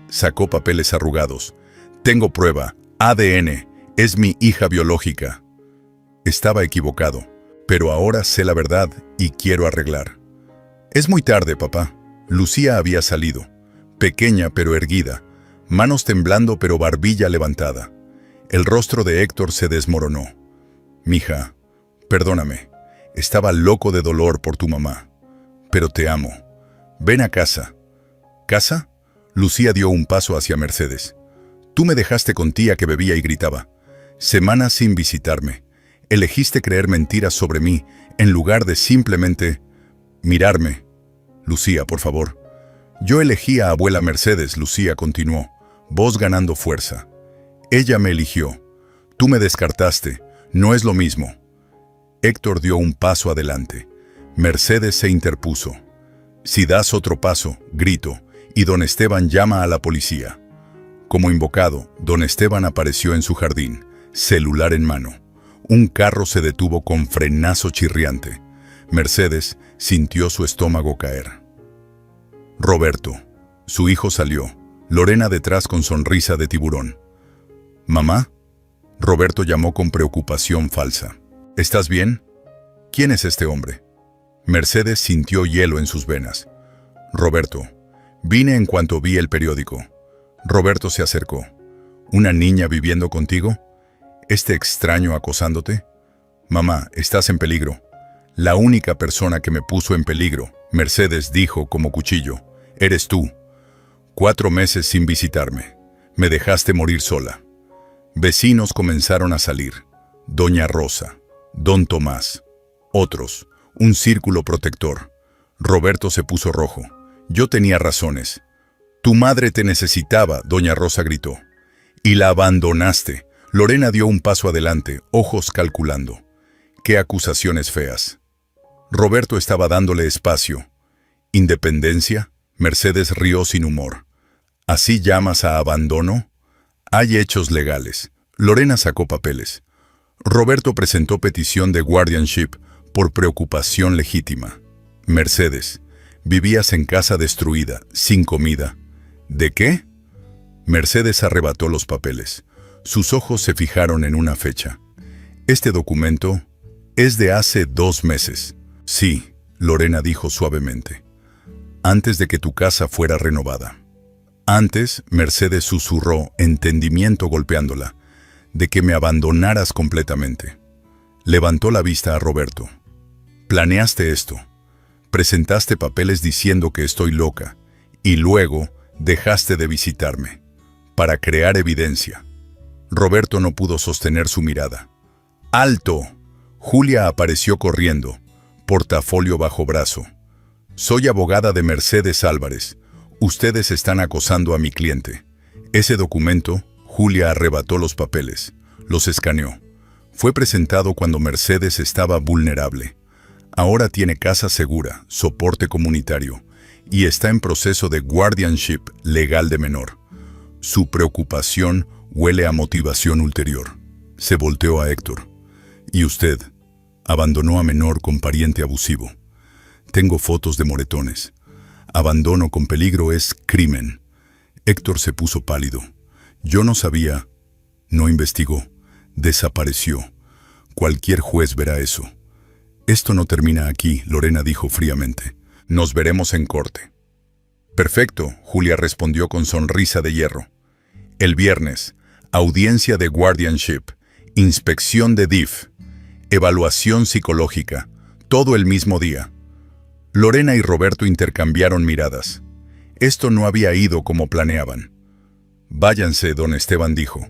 Sacó papeles arrugados. «Tengo prueba. ADN. Es mi hija biológica». Estaba equivocado, pero ahora sé la verdad y quiero arreglar. «Es muy tarde, papá». Lucía había salido, pequeña pero erguida, manos temblando pero barbilla levantada. El rostro de Héctor se desmoronó. «Mija, perdóname. Estaba loco de dolor por tu mamá. Pero te amo. Ven a casa». «¿Casa?» Lucía dio un paso hacia Mercedes. «Tú me dejaste con tía que bebía y gritaba. Semanas sin visitarme. Elegiste creer mentiras sobre mí en lugar de simplemente mirarme». «Lucía, por favor». «Yo elegí a abuela Mercedes», Lucía continuó, voz ganando fuerza. «Ella me eligió. Tú me descartaste. No es lo mismo». Héctor dio un paso adelante. Mercedes se interpuso. «Si das otro paso», gritó, y don Esteban llama a la policía. Como invocado, don Esteban apareció en su jardín, celular en mano. Un carro se detuvo con frenazo chirriante. Mercedes sintió su estómago caer. Roberto. Su hijo salió. Lorena detrás con sonrisa de tiburón. «¿Mamá?» Roberto llamó con preocupación falsa. «¿Estás bien? ¿Quién es este hombre?» Mercedes sintió hielo en sus venas. «Roberto, vine en cuanto vi el periódico». Roberto se acercó. «¿Una niña viviendo contigo? ¿Este extraño acosándote?» «Mamá, estás en peligro». «La única persona que me puso en peligro», Mercedes dijo como cuchillo, «eres tú. 4 meses sin visitarme. Me dejaste morir sola». Vecinos comenzaron a salir. Doña Rosa, don Tomás, otros, un círculo protector. Roberto se puso rojo. «Yo tenía razones». «Tu madre te necesitaba», doña Rosa gritó. «Y la abandonaste». Lorena dio un paso adelante, ojos calculando. «Qué acusaciones feas». Roberto estaba dándole espacio. «¿Independencia?» Mercedes rió sin humor. «¿Así llamas a abandono?» «Hay hechos legales». Lorena sacó papeles. Roberto presentó petición de guardianship por preocupación legítima. «Mercedes, vivías en casa destruida, sin comida». «¿De qué?» Mercedes arrebató los papeles. Sus ojos se fijaron en una fecha. «Este documento es de hace 2 meses». «Sí», Lorena dijo suavemente. «Antes de que tu casa fuera renovada». «Antes», Mercedes susurró, entendimiento golpeándola, «de que me abandonaras completamente». Levantó la vista a Roberto. «Planeaste esto. Presentaste papeles diciendo que estoy loca, y luego dejaste de visitarme, para crear evidencia». Roberto no pudo sostener su mirada. «¡Alto!» Julia apareció corriendo, portafolio bajo brazo. «Soy abogada de Mercedes Álvarez. Ustedes están acosando a mi cliente». Ese documento, Julia arrebató los papeles, los escaneó. Fue presentado cuando Mercedes estaba vulnerable. Ahora tiene casa segura, soporte comunitario, y está en proceso de guardianship legal de menor. Su preocupación huele a motivación ulterior. Se volteó a Héctor. ¿Y usted? Abandonó a menor con pariente abusivo. Tengo fotos de moretones. Abandono con peligro es crimen. Héctor se puso pálido. Yo no sabía. No investigó. Desapareció. Cualquier juez verá eso. Esto no termina aquí, Lorena dijo fríamente. Nos veremos en corte. Perfecto, Julia respondió con sonrisa de hierro. El viernes, audiencia de guardianship, inspección de DIF, evaluación psicológica, todo el mismo día. Lorena y Roberto intercambiaron miradas. Esto no había ido como planeaban. Váyanse, don Esteban dijo,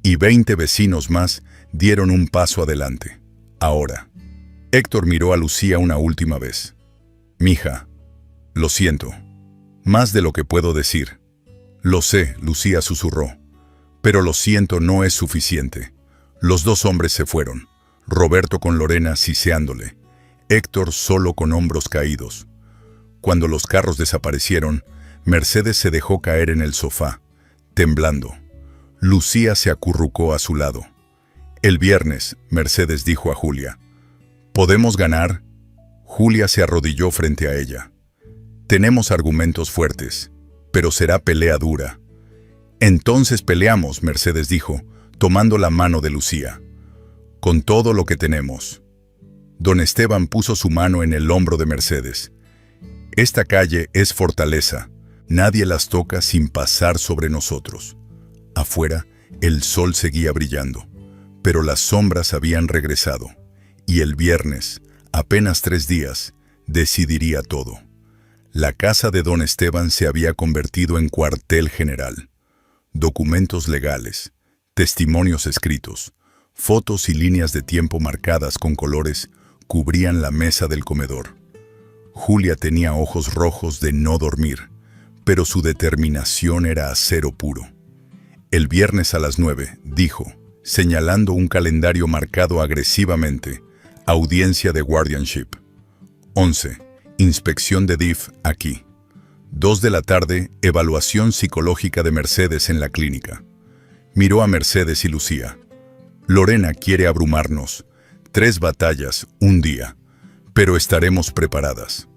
y 20 vecinos más dieron un paso adelante. Ahora. Héctor miró a Lucía una última vez. Mija, lo siento. Más de lo que puedo decir. Lo sé, Lucía susurró. Pero lo siento no es suficiente. Los dos hombres se fueron. Roberto con Lorena siseándole. Héctor solo con hombros caídos. Cuando los carros desaparecieron, Mercedes se dejó caer en el sofá, temblando. Lucía se acurrucó a su lado. El viernes, Mercedes dijo a Julia. ¿Podemos ganar? Julia se arrodilló frente a ella. Tenemos argumentos fuertes, pero será pelea dura. Entonces peleamos, Mercedes dijo, tomando la mano de Lucía. Con todo lo que tenemos. Don Esteban puso su mano en el hombro de Mercedes. Esta calle es fortaleza. Nadie las toca sin pasar sobre nosotros. Afuera, el sol seguía brillando, pero las sombras habían regresado. Y el viernes, apenas 3 días, decidiría todo. La casa de don Esteban se había convertido en cuartel general. Documentos legales, testimonios escritos, fotos y líneas de tiempo marcadas con colores cubrían la mesa del comedor. Julia tenía ojos rojos de no dormir, pero su determinación era acero puro. El viernes a las 9, dijo, señalando un calendario marcado agresivamente, audiencia de guardianship. 11. Inspección de DIF aquí. 2 de la tarde, evaluación psicológica de Mercedes en la clínica. Miró a Mercedes y Lucía. Lorena quiere abrumarnos. 3 batallas, un día. Pero estaremos preparadas.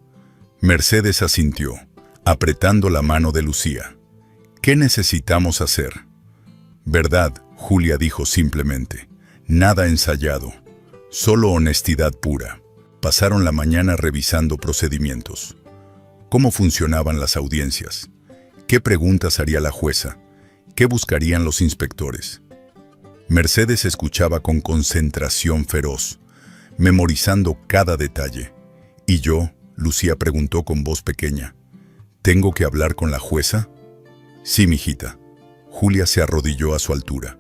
Mercedes asintió, apretando la mano de Lucía. ¿Qué necesitamos hacer? Verdad, Julia dijo simplemente. Nada ensayado. Solo honestidad pura. Pasaron la mañana revisando procedimientos. ¿Cómo funcionaban las audiencias? ¿Qué preguntas haría la jueza? ¿Qué buscarían los inspectores? Mercedes escuchaba con concentración feroz, memorizando cada detalle. ¿Y yo? Lucía preguntó con voz pequeña. ¿Tengo que hablar con la jueza? Sí, mijita. Julia se arrodilló a su altura.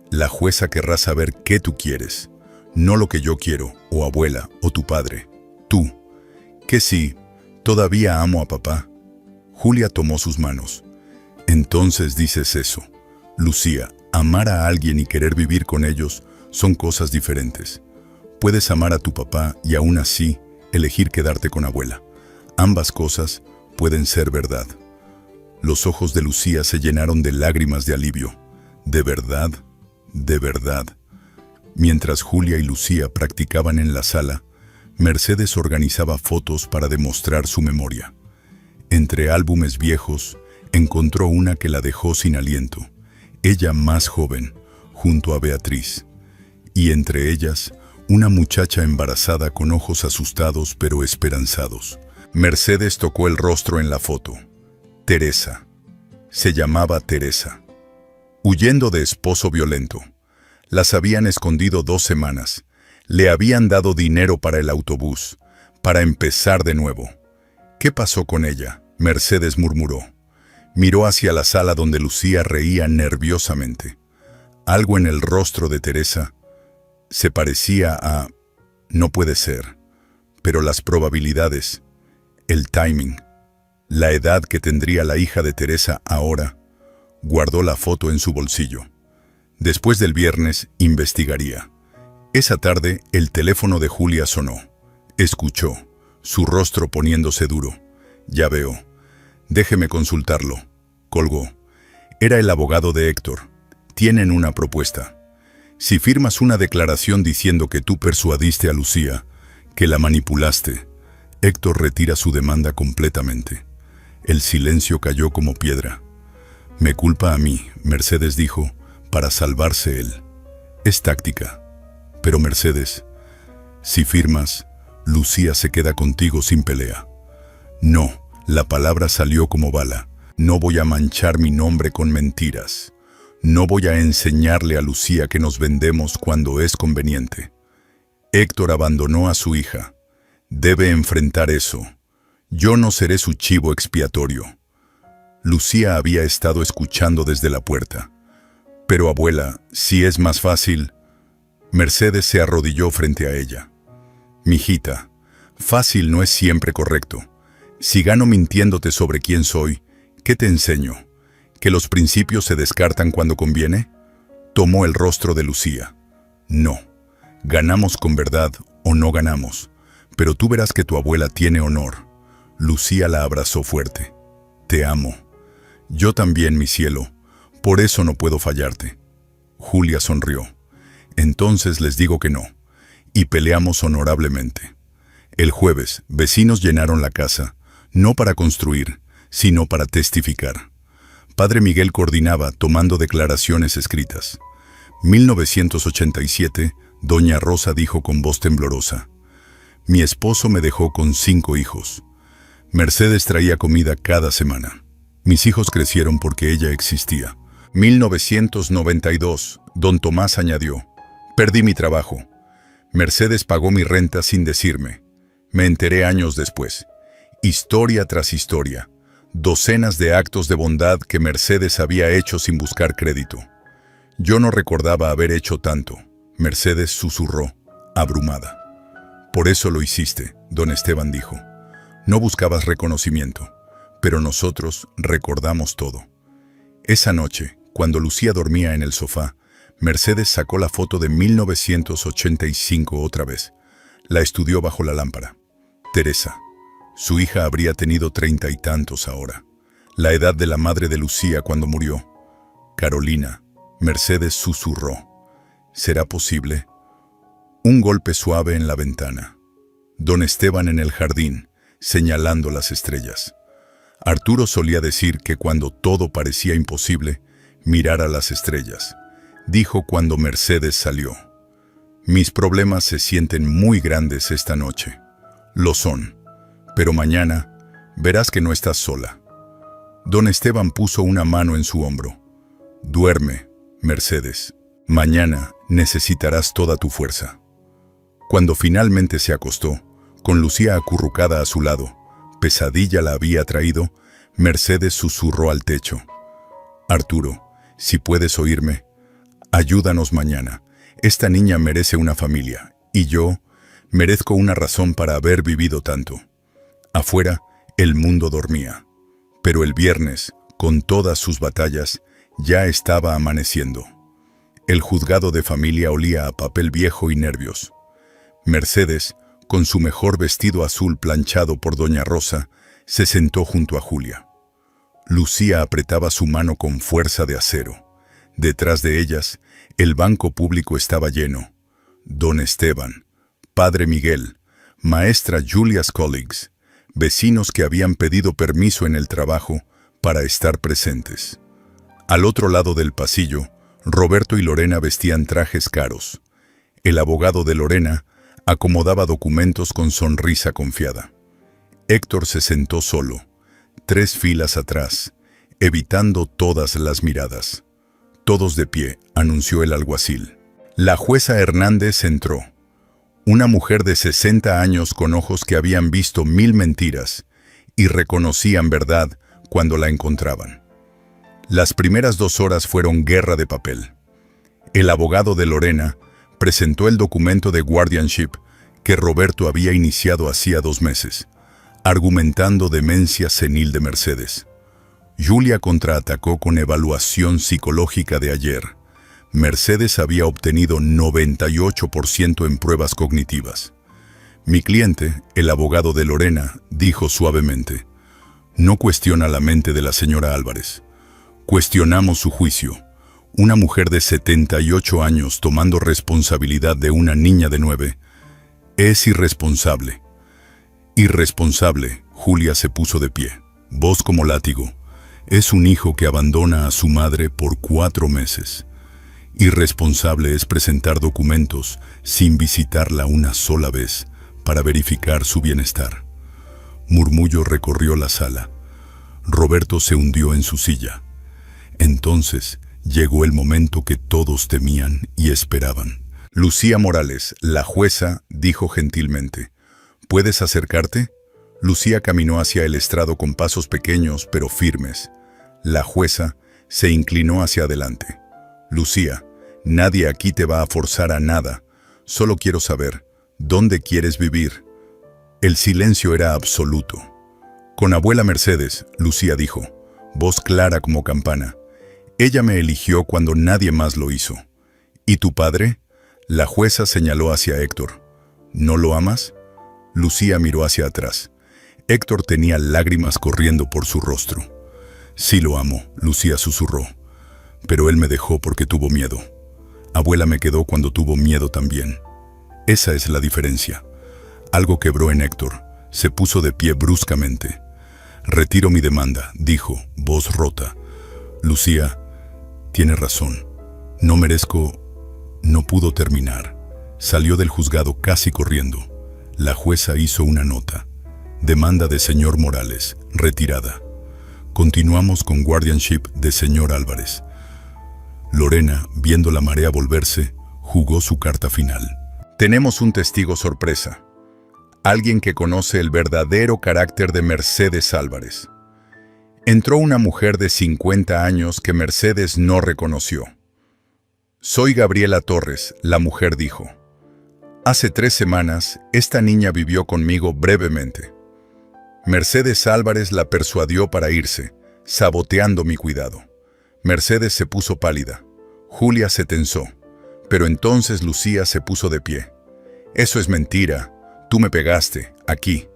La jueza querrá saber qué tú quieres, no lo que yo quiero, o abuela, o tu padre. Tú. Que sí, todavía amo a papá. Julia tomó sus manos. Entonces dices eso. Lucía, amar a alguien y querer vivir con ellos son cosas diferentes. Puedes amar a tu papá y aún así elegir quedarte con abuela. Ambas cosas pueden ser verdad. Los ojos de Lucía se llenaron de lágrimas de alivio. ¿De verdad? ¿De verdad? Mientras Julia y Lucía practicaban en la sala, Mercedes organizaba fotos para demostrar su memoria. Entre álbumes viejos, encontró una que la dejó sin aliento, ella más joven, junto a Beatriz. Y entre ellas, una muchacha embarazada con ojos asustados pero esperanzados. Mercedes tocó el rostro en la foto. Teresa. Se llamaba Teresa. Huyendo de esposo violento. Las habían escondido 2 semanas. Le habían dado dinero para el autobús, para empezar de nuevo. ¿Qué pasó con ella? Mercedes murmuró. Miró hacia la sala donde Lucía reía nerviosamente. Algo en el rostro de Teresa se parecía a... No puede ser. Pero las probabilidades, el timing, la edad que tendría la hija de Teresa ahora. Guardó la foto en su bolsillo. Después del viernes, investigaría. Esa tarde, el teléfono de Julia sonó. Escuchó, su rostro poniéndose duro. Ya veo. Déjeme consultarlo. Colgó. Era el abogado de Héctor. Tienen una propuesta. Si firmas una declaración diciendo que tú persuadiste a Lucía, que la manipulaste, Héctor retira su demanda completamente. El silencio cayó como piedra. Me culpa a mí, Mercedes dijo, para salvarse él. Es táctica. Pero Mercedes, si firmas, Lucía se queda contigo sin pelea. No, la palabra salió como bala. No voy a manchar mi nombre con mentiras. No voy a enseñarle a Lucía que nos vendemos cuando es conveniente. Héctor abandonó a su hija. Debe enfrentar eso. Yo no seré su chivo expiatorio. Lucía había estado escuchando desde la puerta. Pero abuela, si es más fácil... Mercedes se arrodilló frente a ella. Mijita, fácil no es siempre correcto. Si gano mintiéndote sobre quién soy, ¿qué te enseño? ¿Que los principios se descartan cuando conviene? Tomó el rostro de Lucía. No. Ganamos con verdad o no ganamos. Pero tú verás que tu abuela tiene honor. Lucía la abrazó fuerte. Te amo. Yo también, mi cielo. Por eso no puedo fallarte. Julia sonrió. Entonces les digo que no. Y peleamos honorablemente. El jueves, vecinos llenaron la casa, no para construir, sino para testificar. Padre Miguel coordinaba tomando declaraciones escritas. 1987, doña Rosa dijo con voz temblorosa. Mi esposo me dejó con 5 hijos. Mercedes traía comida cada semana. Mis hijos crecieron porque ella existía. 1992, don Tomás añadió. Perdí mi trabajo. Mercedes pagó mi renta sin decirme. Me enteré años después. Historia tras historia. Docenas de actos de bondad que Mercedes había hecho sin buscar crédito. Yo no recordaba haber hecho tanto. Mercedes susurró, abrumada. Por eso lo hiciste, don Esteban dijo. No buscabas reconocimiento, pero nosotros recordamos todo. Esa noche, cuando Lucía dormía en el sofá, Mercedes sacó la foto de 1985 otra vez. La estudió bajo la lámpara. Teresa. Su hija habría tenido 30 y tantos ahora. La edad de la madre de Lucía cuando murió. Carolina. Mercedes susurró. ¿Será posible? Un golpe suave en la ventana. Don Esteban en el jardín, señalando las estrellas. Arturo solía decir que cuando todo parecía imposible, mirar a las estrellas. Dijo cuando Mercedes salió. Mis problemas se sienten muy grandes esta noche. Lo son. Pero mañana verás que no estás sola. Don Esteban puso una mano en su hombro. Duerme, Mercedes. Mañana necesitarás toda tu fuerza. Cuando finalmente se acostó, con Lucía acurrucada a su lado, pesadilla la había traído, Mercedes susurró al techo. Arturo, si puedes oírme, ayúdanos mañana. Esta niña merece una familia, y yo merezco una razón para haber vivido tanto. Afuera, el mundo dormía. Pero el viernes, con todas sus batallas, ya estaba amaneciendo. El juzgado de familia olía a papel viejo y nervios. Mercedes, con su mejor vestido azul planchado por doña Rosa, se sentó junto a Julia. Lucía apretaba su mano con fuerza de acero. Detrás de ellas, el banco público estaba lleno. Don Esteban, Padre Miguel, maestra Julia's Colleagues, vecinos que habían pedido permiso en el trabajo para estar presentes. Al otro lado del pasillo, Roberto y Lorena vestían trajes caros. El abogado de Lorena acomodaba documentos con sonrisa confiada. Héctor se sentó solo, 3 filas atrás, evitando todas las miradas. Todos de pie, anunció el alguacil. La jueza Hernández entró. Una mujer de 60 años con ojos que habían visto 1000 mentiras y reconocían verdad cuando la encontraban. Las primeras 2 horas fueron guerra de papel. El abogado de Lorena presentó el documento de guardianship que Roberto había iniciado hacía 2 meses, argumentando demencia senil de Mercedes. Julia contraatacó con evaluación psicológica de ayer. Mercedes había obtenido 98% en pruebas cognitivas. Mi cliente, el abogado de Lorena, dijo suavemente: no cuestiona la mente de la señora Álvarez. Cuestionamos su juicio. Una mujer de 78 años tomando responsabilidad de una niña de 9 es irresponsable. Irresponsable. Julia se puso de pie, voz como látigo. Es un hijo que abandona a su madre por 4 meses. Irresponsable es presentar documentos sin visitarla una sola vez para verificar su bienestar. Murmullo recorrió la sala. Roberto se hundió en su silla. Entonces llegó el momento que todos temían y esperaban. Lucía Morales, la jueza, dijo gentilmente: ¿puedes acercarte? Lucía caminó hacia el estrado con pasos pequeños pero firmes. La jueza se inclinó hacia adelante. Lucía, nadie aquí te va a forzar a nada. Solo quiero saber, ¿dónde quieres vivir? El silencio era absoluto. Con abuela Mercedes, Lucía dijo, voz clara como campana. Ella me eligió cuando nadie más lo hizo. ¿Y tu padre? La jueza señaló hacia Héctor. ¿No lo amas? Lucía miró hacia atrás. Héctor tenía lágrimas corriendo por su rostro. Sí lo amo, Lucía susurró. Pero él me dejó porque tuvo miedo. Abuela me quedó cuando tuvo miedo también. Esa es la diferencia. Algo quebró en Héctor. Se puso de pie bruscamente. Retiro mi demanda, dijo, voz rota. Lucía, tiene razón. No merezco... No pudo terminar. Salió del juzgado casi corriendo. La jueza hizo una nota. Demanda de señor Morales, retirada. Continuamos con guardianship de señor Álvarez. Lorena, viendo la marea volverse, jugó su carta final. Tenemos un testigo sorpresa. Alguien que conoce el verdadero carácter de Mercedes Álvarez. Entró una mujer de 50 años que Mercedes no reconoció. Soy Gabriela Torres, la mujer dijo. Hace 3 semanas, esta niña vivió conmigo brevemente. Mercedes Álvarez la persuadió para irse, saboteando mi cuidado. Mercedes se puso pálida. Julia se tensó. Pero entonces Lucía se puso de pie. Eso es mentira. Tú me pegaste, aquí.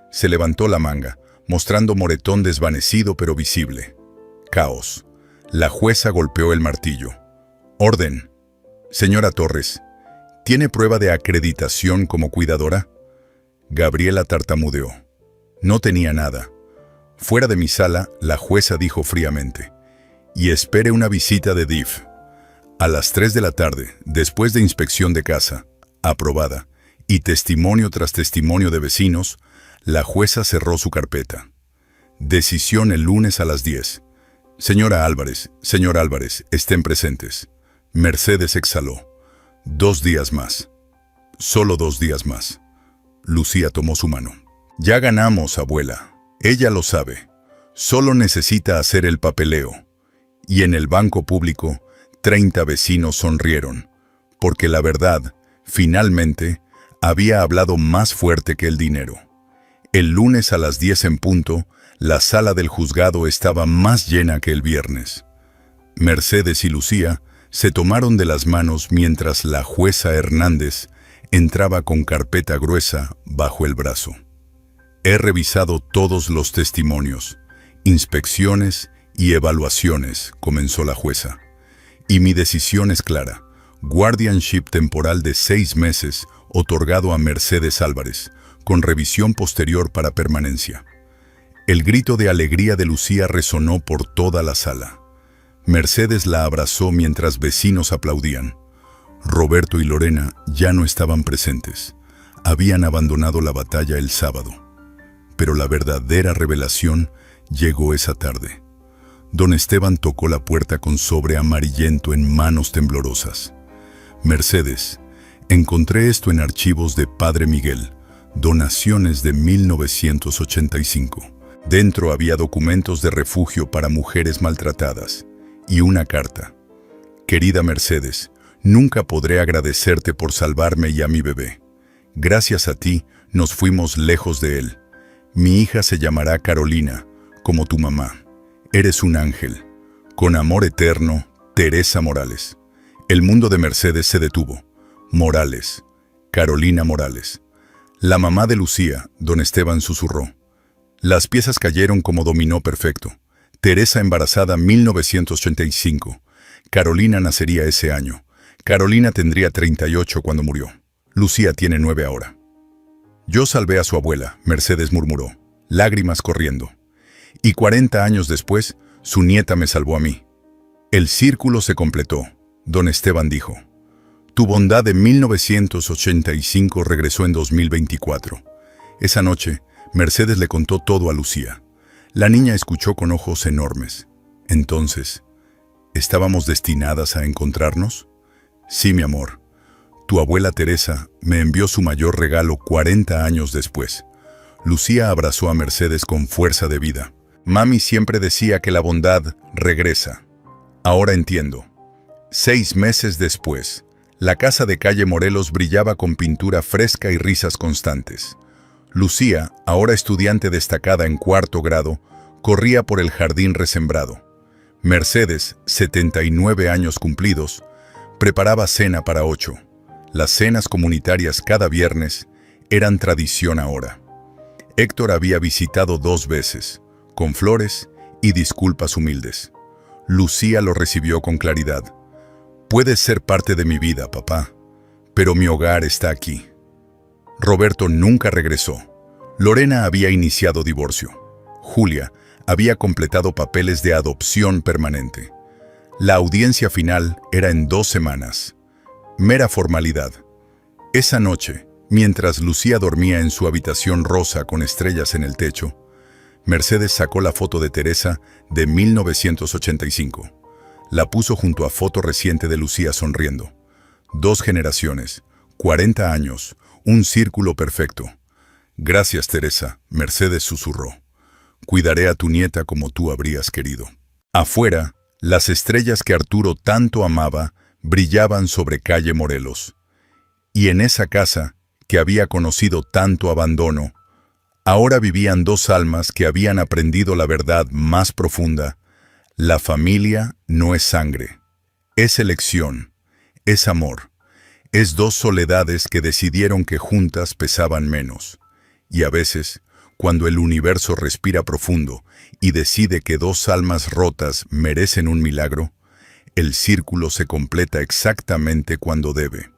Se levantó la manga, mostrando moretón desvanecido pero visible. Caos. La jueza golpeó el martillo. Orden. Señora Torres, ¿tiene prueba de acreditación como cuidadora? Gabriela tartamudeó. No tenía nada. Fuera de mi sala, la jueza dijo fríamente. Y espere una visita de DIF. A las 3 de la tarde, después de inspección de casa, aprobada, y testimonio tras testimonio de vecinos, la jueza cerró su carpeta. Decisión el lunes a las 10. Señora Álvarez, señor Álvarez, estén presentes. Mercedes exhaló. 2 días más. Solo 2 días más. Lucía tomó su mano. Ya ganamos, abuela. Ella lo sabe. Solo necesita hacer el papeleo. Y en el banco público, 30 vecinos sonrieron, porque la verdad, finalmente, había hablado más fuerte que el dinero. El lunes a las 10 en punto, la sala del juzgado estaba más llena que el viernes. Mercedes y Lucía se tomaron de las manos mientras la jueza Hernández entraba con carpeta gruesa bajo el brazo. He revisado todos los testimonios, inspecciones y evaluaciones, comenzó la jueza. Y mi decisión es clara. Guardianship temporal de 6 meses otorgado a Mercedes Álvarez, con revisión posterior para permanencia. El grito de alegría de Lucía resonó por toda la sala. Mercedes la abrazó mientras vecinos aplaudían. Roberto y Lorena ya no estaban presentes. Habían abandonado la batalla el sábado. Pero la verdadera revelación llegó esa tarde. Don Esteban tocó la puerta con sobre amarillento en manos temblorosas. Mercedes, encontré esto en archivos de Padre Miguel, donaciones de 1985. Dentro había documentos de refugio para mujeres maltratadas y una carta. Querida Mercedes, nunca podré agradecerte por salvarme y a mi bebé. Gracias a ti, nos fuimos lejos de él. Mi hija se llamará Carolina, como tu mamá. Eres un ángel. Con amor eterno, Teresa Morales. El mundo de Mercedes se detuvo. Morales. Carolina Morales. La mamá de Lucía, don Esteban susurró. Las piezas cayeron como dominó perfecto. Teresa embarazada 1985. Carolina nacería ese año. Carolina tendría 38 cuando murió. Lucía tiene 9 ahora. Yo salvé a su abuela, Mercedes murmuró, lágrimas corriendo. Y 40 años después, su nieta me salvó a mí. El círculo se completó, don Esteban dijo. Tu bondad de 1985 regresó en 2024. Esa noche, Mercedes le contó todo a Lucía. La niña escuchó con ojos enormes. Entonces, ¿estábamos destinadas a encontrarnos? Sí, mi amor. Tu abuela Teresa me envió su mayor regalo 40 años después. Lucía abrazó a Mercedes con fuerza de vida. Mami siempre decía que la bondad regresa. Ahora entiendo. 6 meses después, la casa de calle Morelos brillaba con pintura fresca y risas constantes. Lucía, ahora estudiante destacada en 4º grado, corría por el jardín resembrado. Mercedes, 79 años cumplidos, preparaba cena para 8. Las cenas comunitarias cada viernes eran tradición ahora. Héctor había visitado 2 veces, con flores y disculpas humildes. Lucía lo recibió con claridad. Puedes ser parte de mi vida, papá, pero mi hogar está aquí. Roberto nunca regresó. Lorena había iniciado divorcio. Julia había completado papeles de adopción permanente. La audiencia final era en 2 semanas. Mera formalidad. Esa noche, mientras Lucía dormía en su habitación rosa con estrellas en el techo, Mercedes sacó la foto de Teresa de 1985. La puso junto a foto reciente de Lucía sonriendo. 2 generaciones, 40 años, un círculo perfecto. Gracias, Teresa, Mercedes susurró. Cuidaré a tu nieta como tú habrías querido. Afuera, las estrellas que Arturo tanto amaba brillaban sobre calle Morelos. Y en esa casa, que había conocido tanto abandono, ahora vivían 2 almas que habían aprendido la verdad más profunda. La familia no es sangre, es elección, es amor, es 2 soledades que decidieron que juntas pesaban menos. Y a veces, cuando el universo respira profundo y decide que 2 almas rotas merecen un milagro, el círculo se completa exactamente cuando debe.